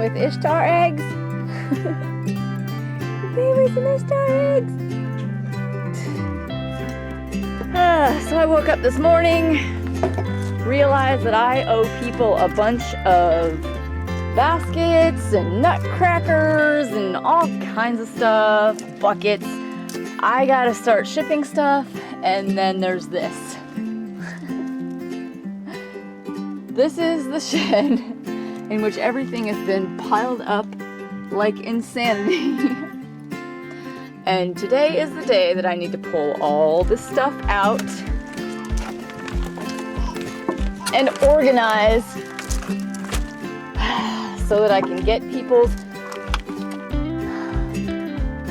with Ishtar eggs. Baby, some Ishtar eggs. So I woke up this morning, realized that I owe people a bunch of baskets and nutcrackers and all kinds of stuff, buckets. I gotta start shipping stuff, and then there's this. This is the shed in which everything has been piled up like insanity. And today is the day that I need to pull all this stuff out and organize so that I can get people's,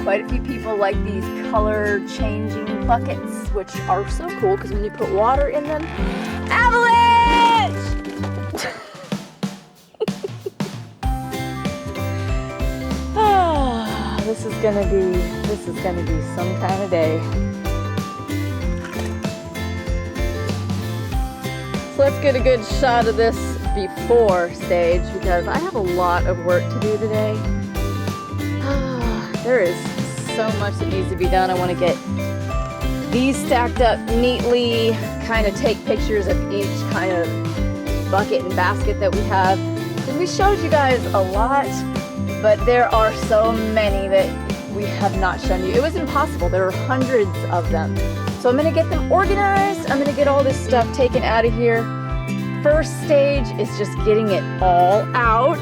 quite a few people like these color changing buckets, which are so cool because when you put water in them, avalanche! This is gonna be some kind of day. So let's get a good shot of this before stage because I have a lot of work to do today. There is so much that needs to be done. I want to get these stacked up neatly, kind of take pictures of each kind of bucket and basket that we have. And we showed you guys a lot, but there are so many that we have not shown you. It was impossible. There are hundreds of them. So I'm gonna get them organized. I'm gonna get all this stuff taken out of here. First stage is just getting it all out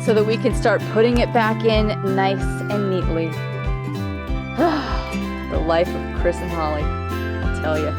so that we can start putting it back in nice and neatly. The life of Chris and Holly, I'll tell you.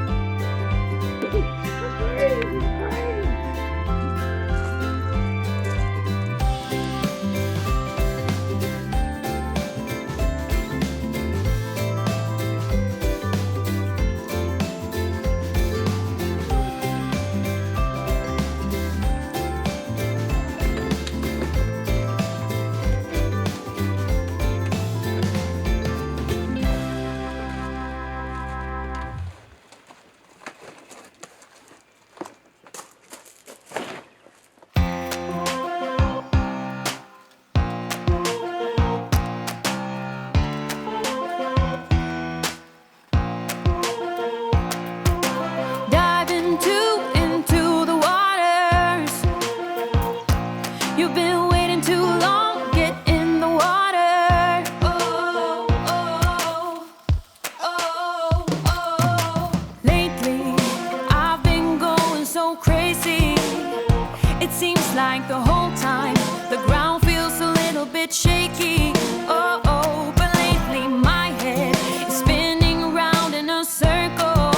Like the whole time, the ground feels a little bit shaky. Oh, oh, but lately my head is spinning around in a circle.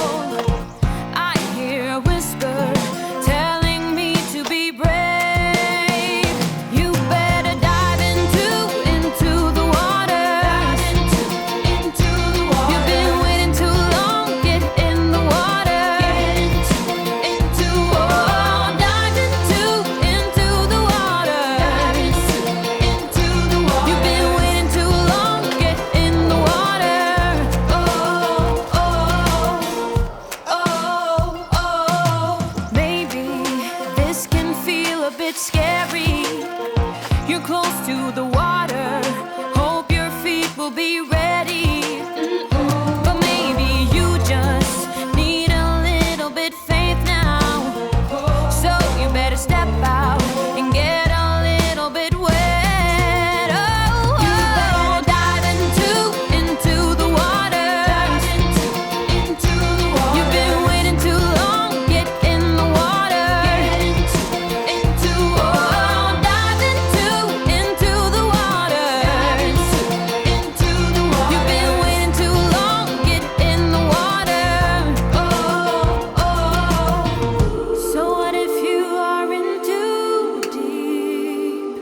I hear a whisper telling me to be brave. You better dive into the water. Dive into the water. You've been waiting too long. Get in the water. Get into oh, dive into the water. Dive into the water. You've been waiting too long. Get in the water. Oh, oh, oh, oh. Maybe this can feel a bit scary. You're close to the water. Hope your feet will be ready. But maybe you just need a little bit faith now. So you better step out and get a little bit wet. Oh, you better dive into the water. Dive into the water. You've been waiting too long. Get in the water. Get into oh, dive into the water. Dive into the water. You've been waiting too long. Get in the water. Oh, oh. So what if you are in too deep?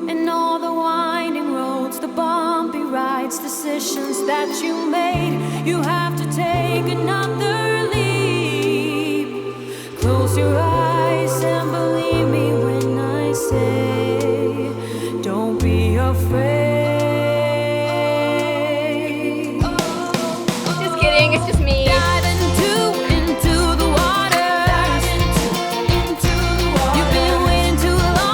And all the winding roads, the bumpy rides, decisions that you made, you have to take another leap. Close your eyes and believe me when I say, don't be afraid. Just kidding, it's just me. Dive into the water. Dive into the water. You've been waiting too long.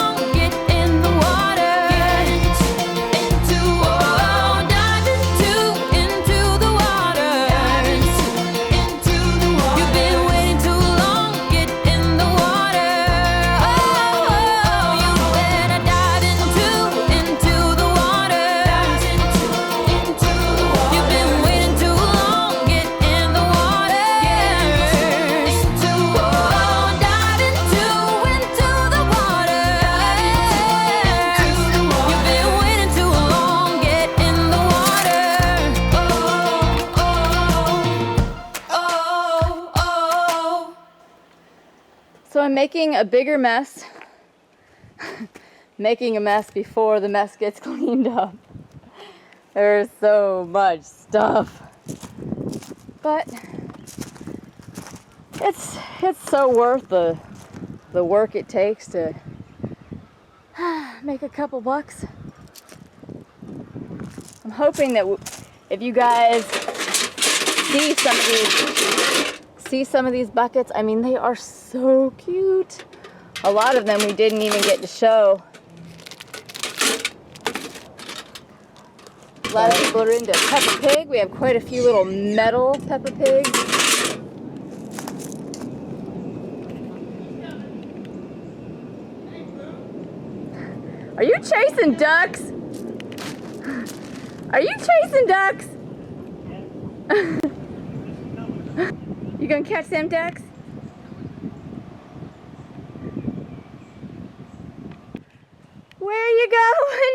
So I'm making a bigger mess. Making a mess before the mess gets cleaned up. There's so much stuff. But it's so worth the work it takes to make a couple bucks. I'm hoping that if you guys see some of these buckets, I mean, they are so cute. A lot of them we didn't even get to show. A lot of people are into Peppa Pig. We have quite a few little metal Peppa Pigs. Are you chasing ducks? Are you chasing ducks? You gonna catch them ducks? Where are you going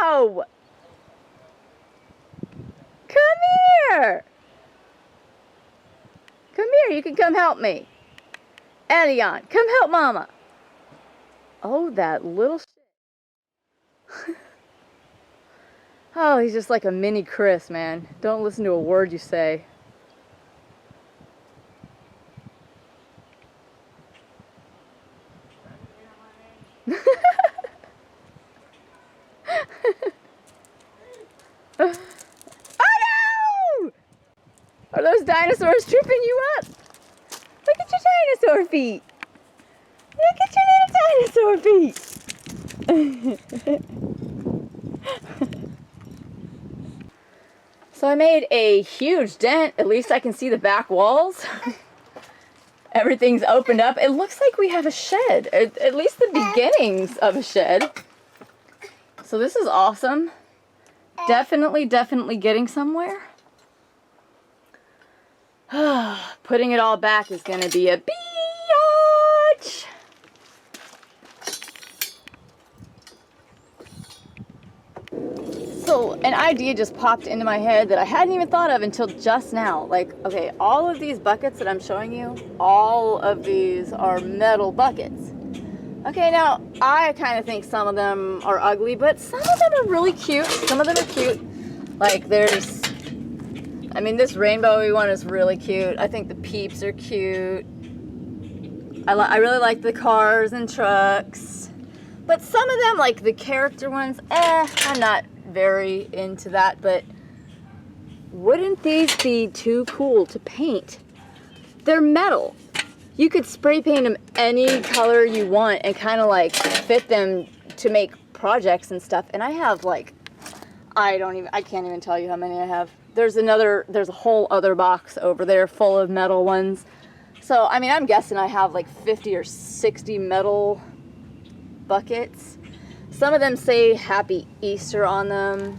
now? Come here. Come here, you can come help me. Elion, come help Mama. Oh, that little shit. Oh, he's just like a mini Chris, man. Don't listen to a word you say. Oh no! Are those dinosaurs tripping you up? Look at your dinosaur feet. Look at your little dinosaur feet. So I made a huge dent. At least I can see the back walls. Everything's opened up. It looks like we have a shed. At least the beginnings of a shed. So this is awesome. Definitely getting somewhere. Putting it all back is going to be a biatch. So an idea just popped into my head that I hadn't even thought of until just now. Like, okay, all of these buckets that I'm showing you, all of these are metal buckets. Okay, now I kind of think some of them are ugly, but some of them are really cute. Some of them are cute. Like there's, I mean, this rainbowy one is really cute. I think the peeps are cute. I really like the cars and trucks. But some of them, like the character ones, I'm not very into that, but wouldn't these be too cool to paint? They're metal. You could spray paint them any color you want and kind of like fit them to make projects and stuff. And I have like, I can't even tell you how many I have. There's a whole other box over there full of metal ones. So, I mean, I'm guessing I have like 50 or 60 metal buckets. Some of them say Happy Easter on them,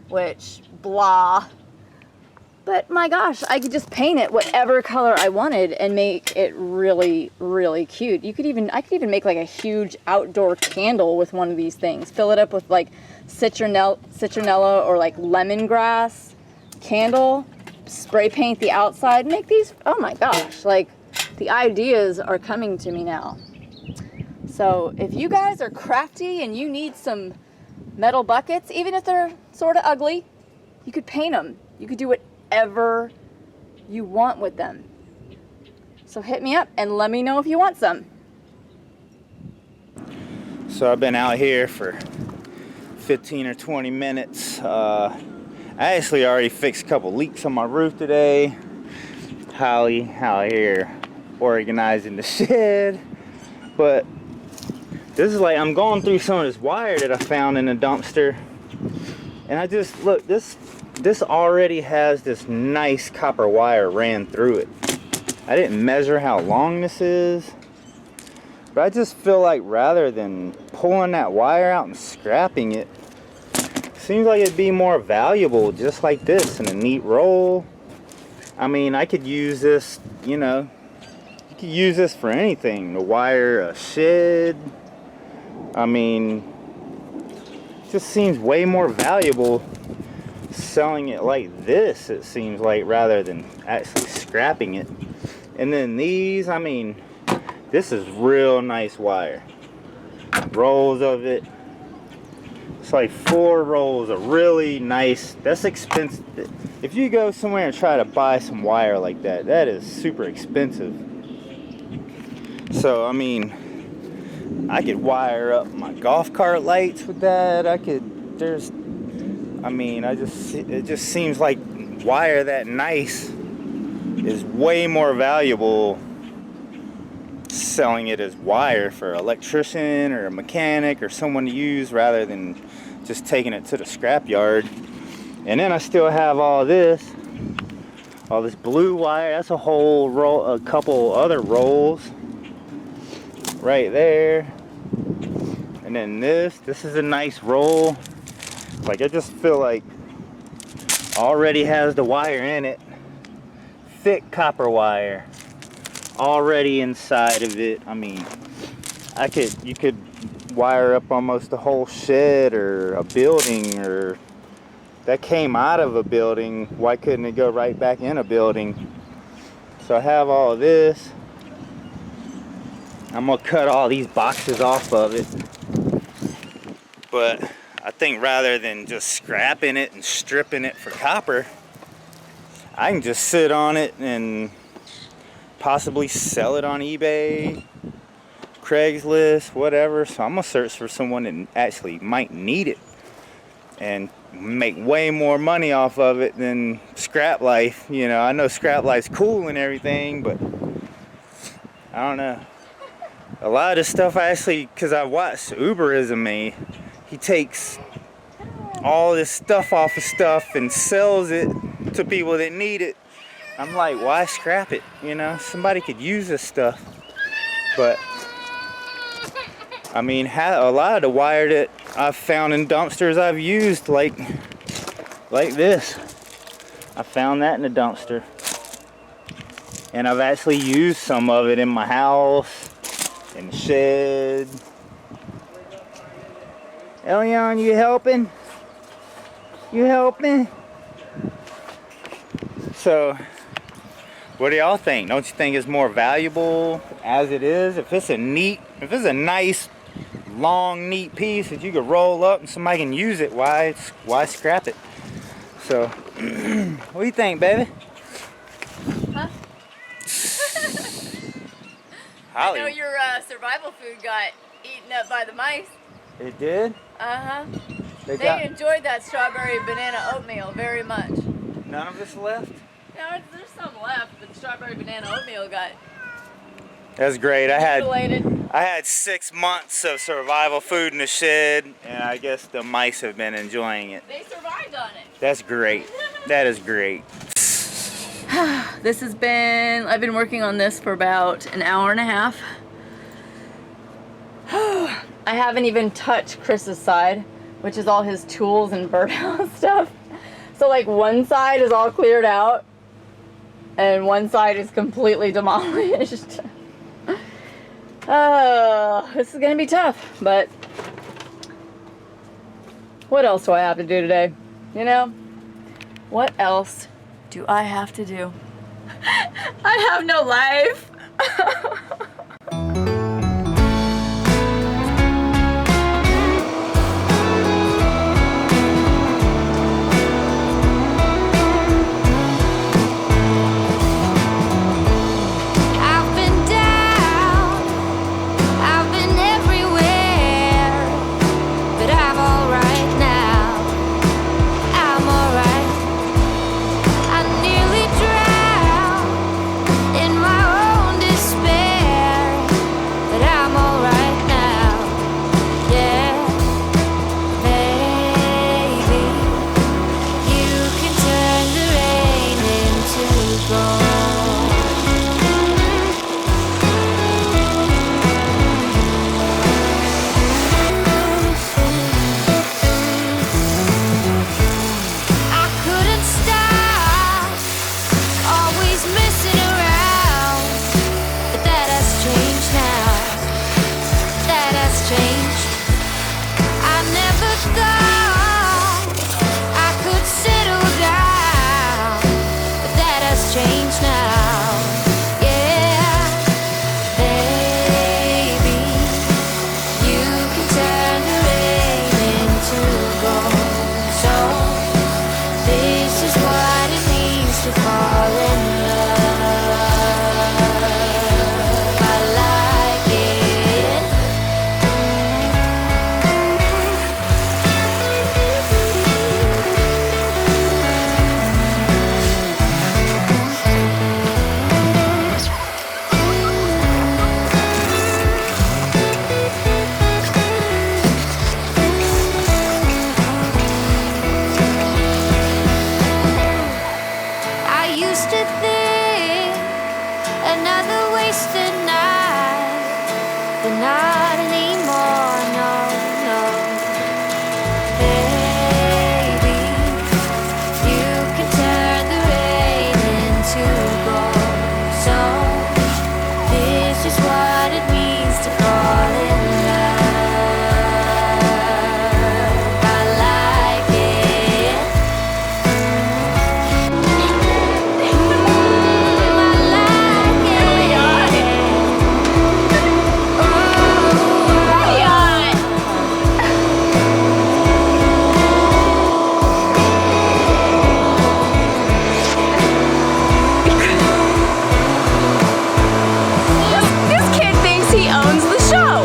which, blah. But my gosh, I could just paint it whatever color I wanted and make it really, really cute. I could even make like a huge outdoor candle with one of these things. Fill it up with like citronella or like lemongrass candle. Spray paint the outside. Make these, oh my gosh, like the ideas are coming to me now. So if you guys are crafty and you need some metal buckets, even if they're sort of ugly, you could paint them. You could do whatever you want with them. So hit me up and let me know if you want some. So I've been out here for 15 or 20 minutes. I actually already fixed a couple leaks on my roof today. Hollie out here organizing the shed. But this is like, I'm going through some of this wire that I found in the dumpster. And I just, look, this already has this nice copper wire ran through it. I didn't measure how long this is. But I just feel like rather than pulling that wire out and scrapping it, seems like it'd be more valuable just like this in a neat roll. I mean, I could use this, you know, you could use this for anything. To wire a shed. I mean, it just seems way more valuable selling it like this, it seems like, rather than actually scrapping it. And then these, I mean, This is real nice wire. Rolls of it. It's like 4 rolls of really nice. That's expensive. If you go somewhere and try to buy some wire like that, that is super expensive. So I mean, I could wire up my golf cart lights with that. I could. It just seems like wire that nice is way more valuable selling it as wire for an electrician or a mechanic or someone to use rather than just taking it to the scrap yard. And then I still have all this blue wire. That's a whole roll, a couple other rolls right there. And then this is a nice roll. Like, I just feel like already has the wire in it. Thick copper wire already inside of it. I mean, you could wire up almost the whole shed or a building, or that came out of a building. Why couldn't it go right back in a building? So I have all of this. I'm gonna cut all these boxes off of it. But I think rather than just scrapping it and stripping it for copper, I can just sit on it and possibly sell it on eBay, Craigslist, whatever. So I'm gonna search for someone that actually might need it and make way more money off of it than scrap life. You know, I know scrap life's cool and everything, but I don't know. A lot of this stuff because I watched Uberism, he takes all this stuff off of stuff and sells it to people that need it. I'm like, why scrap it? You know, somebody could use this stuff. But I mean, a lot of the wire that I've found in dumpsters I've used, like this. I found that in a dumpster. And I've actually used some of it in my house, in the shed. Elion, you helping? You helping? So, what do y'all think? Don't you think it's more valuable as it is? If it's a nice, long, neat piece that you could roll up and somebody can use it, why scrap it? So, what do you think, baby? Huh? Hollie. I know your survival food got eaten up by the mice. It did? Uh-huh. They enjoyed that strawberry banana oatmeal very much. None of us left? No, there's some left, but the strawberry banana oatmeal got That's great. I mutilated. had 6 months of survival food in the shed, and I guess the mice have been enjoying it. They survived on it. That's great. That is great. I've been working on this for about an hour and a half. I haven't even touched Chris's side, which is all his tools and birdhouse stuff. So like one side is all cleared out and one side is completely demolished. Oh, this is gonna be tough, but what else do I have to do today? You know, what else do I have to do? I have no life. Change now, yeah, baby. He owns the show.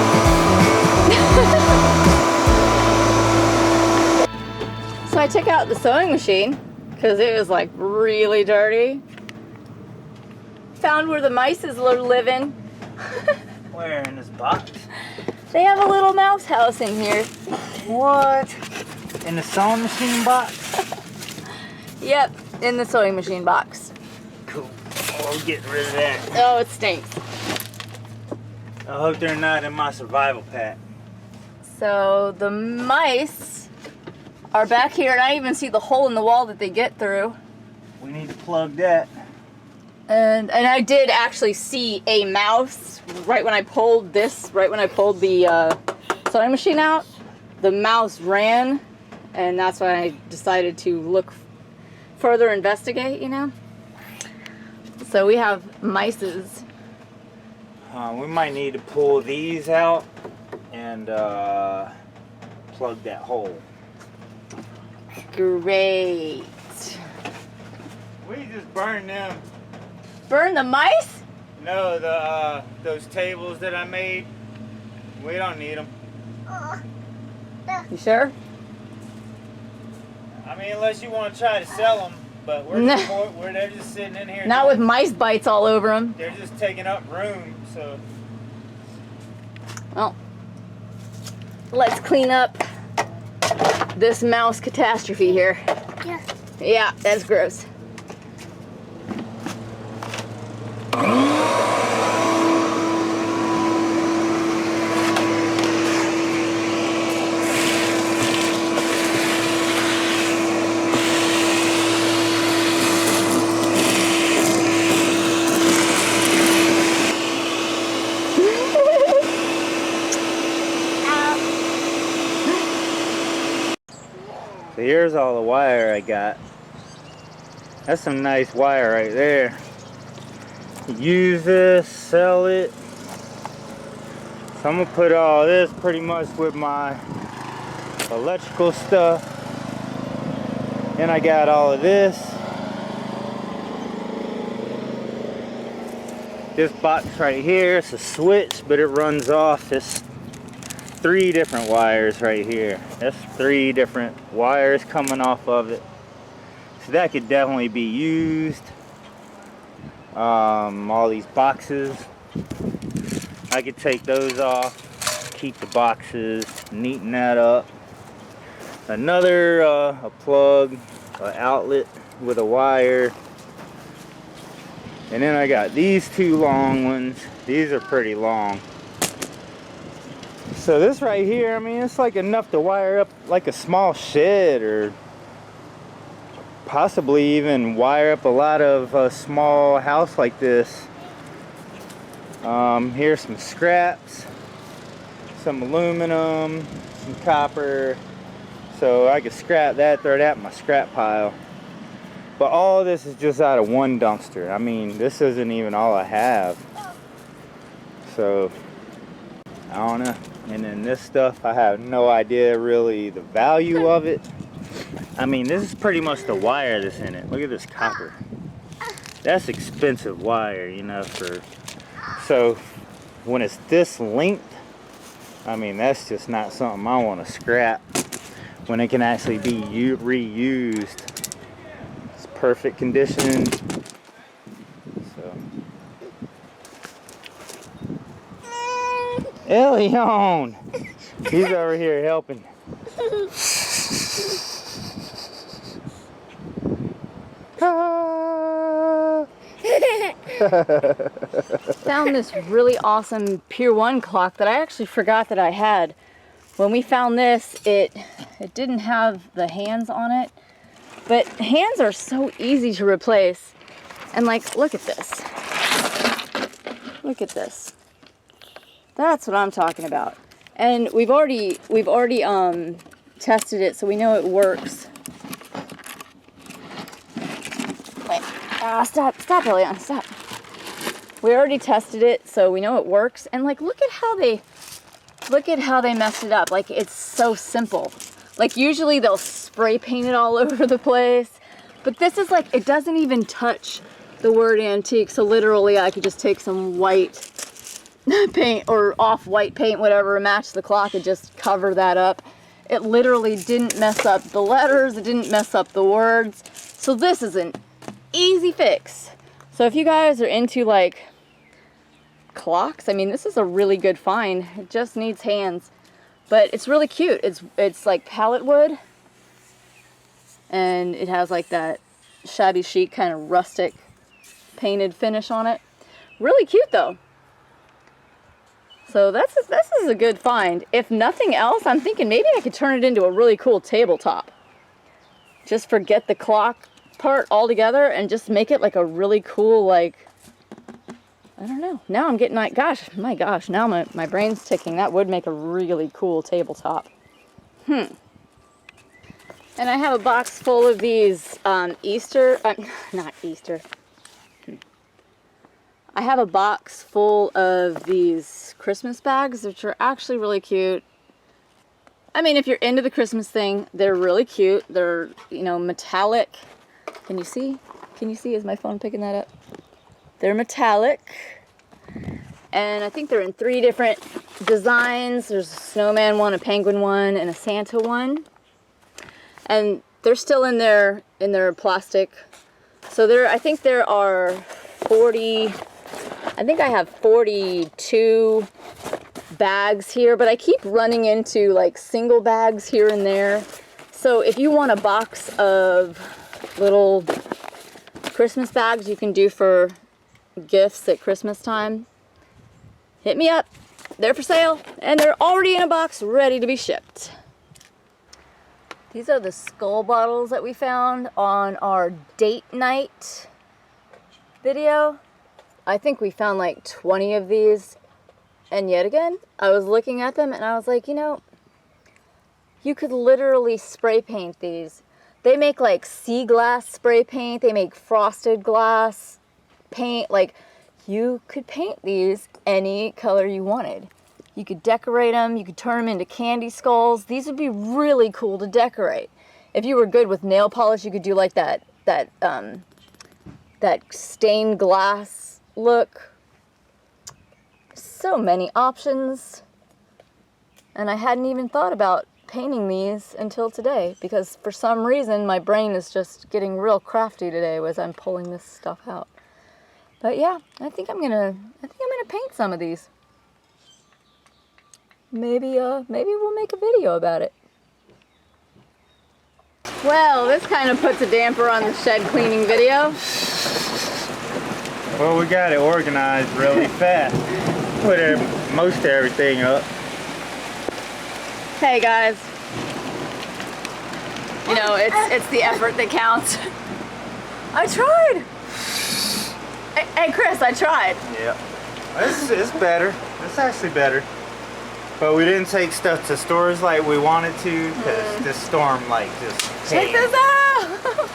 So I took out the sewing machine because it was like really dirty. Found where the mice is living. Where in this box? They have a little mouse house in here. What? In the sewing machine box? Yep, in the sewing machine box. Cool. Oh, get rid of that. Oh, it stinks. I hope they're not in my survival pack. So the mice are back here, and I even see the hole in the wall that they get through. We need to plug that. And I did actually see a mouse right when I pulled the sewing machine out. The mouse ran, and that's why I decided to look further, investigate, you know. So we have mices. We might need to pull these out and plug that hole. Great. We just burn them. Burn the mice? No, those tables that I made, we don't need them. You sure? I mean, unless you want to try to sell them, but they're just sitting in here. Not with mice bites all over them. They're just taking up room, so. Well, let's clean up this mouse catastrophe here. Yes. Yeah, that's gross. So here's all the wire I got. That's some nice wire right there. Use this, sell it. So I'm gonna put all this pretty much with my electrical stuff. Then I got all of this. This box right here, it's a switch, but it runs off this 3 different wires right here. That's 3 different wires coming off of it. So that could definitely be used. All these boxes, I could take those off, keep the boxes, neaten that up. Another a plug, an outlet with a wire. And then I got these 2 long ones. These are pretty long. So this right here, I mean, it's like enough to wire up like a small shed, or possibly even wire up a lot of a small house like this. Here's some scraps, some aluminum, some copper. So I could scrap that, throw that in my scrap pile. But all this is just out of one dumpster. I mean, this isn't even all I have. So I don't know. And then this stuff, I have no idea really the value of it. I mean, this is pretty much the wire that's in it. Look at this copper. That's expensive wire, you know, so when it's this length, I mean, that's just not something I want to scrap when it can actually be reused. It's perfect condition. Elion! He's over here helping. Found this really awesome Pier 1 clock that I actually forgot that I had. When we found this, it didn't have the hands on it, but hands are so easy to replace. And like, look at this. Look at this. That's what I'm talking about. And we've already tested it, so we know it works. Wait, stop, Elion, stop. We already tested it, so we know it works. And like, look at how they messed it up. Like, it's so simple. Like, usually they'll spray paint it all over the place, but this is like, it doesn't even touch the word antique. So literally, I could just take some white paint or off-white paint, whatever, match the clock and just cover that up. It literally didn't mess up the letters, it didn't mess up the words. So this is an easy fix. So if you guys are into like clocks, I mean, this is a really good find. It just needs hands, but it's really cute. It's like pallet wood, and it has like that shabby chic kind of rustic painted finish on it. Really cute though. So this is a good find. If nothing else, I'm thinking maybe I could turn it into a really cool tabletop. Just forget the clock part altogether and just make it like a really cool, like, I don't know. Now I'm getting like, my gosh, now my brain's ticking. That would make a really cool tabletop. And I have a box full of these not Easter. I have a box full of these Christmas bags, which are actually really cute. I mean, if you're into the Christmas thing, they're really cute. They're, you know, metallic. Can you see? Can you see? Is my phone picking that up? They're metallic. And I think they're in 3 different designs. There's a snowman one, a penguin one, and a Santa one. And they're still in their plastic. So I think there are 40, I think I have 42 bags here, but I keep running into like single bags here and there. So if you want a box of little Christmas bags you can do for gifts at Christmas time, hit me up. They're for sale and they're already in a box ready to be shipped. These are the skull bottles that we found on our date night video. I think we found like 20 of these, and yet again I was looking at them and I was like, you know, you could literally spray paint these. They make like sea glass spray paint, they make frosted glass paint. Like, you could paint these any color you wanted. You could decorate them, you could turn them into candy skulls. These would be really cool to decorate. If you were good with nail polish, you could do like that stained glass look. So many options. And I hadn't even thought about painting these until today, because for some reason my brain is just getting real crafty today as I'm pulling this stuff out. But yeah, I think I'm gonna paint some of these. Maybe we'll make a video about it. Well, this kind of puts a damper on the shed cleaning video. Well, we got it organized really fast. Put most of everything up. Hey guys. You know, it's the effort that counts. I tried. Hey Chris, I tried. Yeah. This is better. It's actually better. But we didn't take stuff to stores like we wanted to, because this storm like just came. Check this out!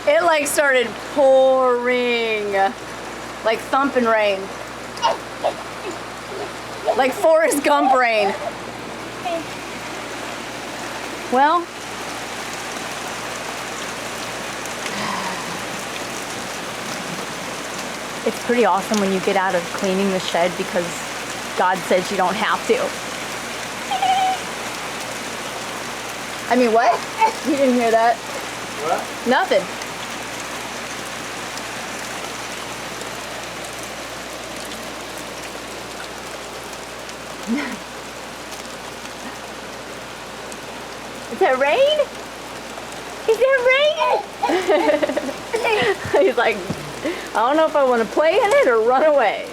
It like started pouring, like thumping rain. Like Forrest Gump rain. Well, it's pretty awesome when you get out of cleaning the shed, because God says you don't have to. I mean, what? You didn't hear that? What? Nothing. Is that rain? Is that rain? He's like, I don't know if I want to play in it or run away.